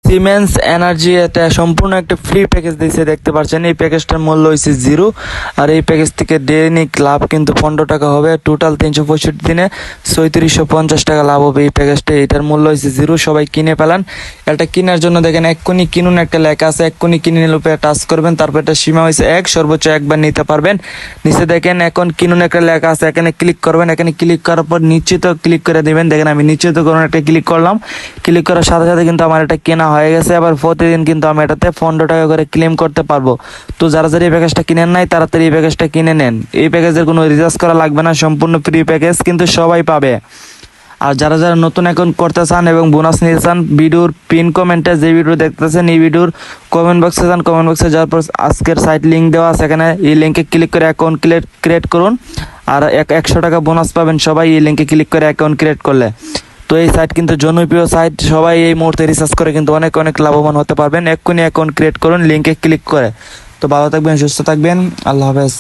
Siemens energy এটা সম্পূর্ণ একটা ফ্রি প্যাকেজ দিয়েছে, দেখতে পাচ্ছেন। এই প্যাকেজটার মূল্য হয়েছে 0, আর এই প্যাকেজ থেকে দৈনিক লাভ কিন্তু 15 টাকা হবে। টোটাল 365 দিনে 3450 টাকা লাভ হবে এই প্যাকেজটা। এটার মূল্য হয়েছে 0, সবাই কিনে পেলান। এটা কেনার জন্য দেখেন এক্ষুনি কিনুন একটা লেখা আছে, এক্ষুনি কিনে নিলে টাচ করবেন, তারপর এটা সীমা হয়েছে 1, সর্বোচ্চ একবার নিতে পারবেন। নিচে দেখেন এখন কিনুন একটা লেখা আছে, এখানে ক্লিক করবেন। এখানে ক্লিক করার পর নিশ্চিত ক্লিক করে দিবেন। দেখেন আমি নিশ্চিত করুন একটা ক্লিক করলাম। ক্লিক করার সাথে সাথে কিন্তু আমার এটা কেনা হয়ে গেছে। আবার প্রতিদিন কিন্তু আমি এটাতে 15 টাকা করে ক্লেম করতে পারবো। তো যারা যারা এই প্যাকেজটা কিনেন নাই তাড়াতাড়ি এই প্যাকেজটা কিনে নেন। এই প্যাকেজের কোনো রিচার্জ করা লাগবে না, সম্পূর্ণ ফ্রি প্যাকেজ, কিন্তু সবাই পাবে। আর যারা যারা নতুন অ্যাকাউন্ট করতে চান এবং বোনাস নিতে চান, ভিডিওর পিন কমেন্টে যে ভিডিও দেখতেছেন এই ভিডিওর কমেন্ট বক্সে যান। কমেন্ট বক্সে যাওয়ার পর আজকের সাইট লিঙ্ক দেওয়া আছে, এখানে এই লিঙ্কে ক্লিক করে অ্যাকাউন্ট ক্রিয়েট করুন। আর 100 টাকা বোনাস পাবেন সবাই এই লিঙ্কে ক্লিক করে অ্যাকাউন্ট ক্রিয়েট করলে। তো এই সাইট কিন্তু জনপ্রিয় সাইট, সবাই এই মুহূর্তে রিসার্চ করে কিন্তু অনেক অনেক লাভবান হতে পারবেন। এক্ষুনি অ্যাকাউন্ট ক্রিয়েট করুন লিঙ্কে ক্লিক করে। তো ভালো থাকবেন, সুস্থ থাকবেন, আল্লাহ হাফেজ।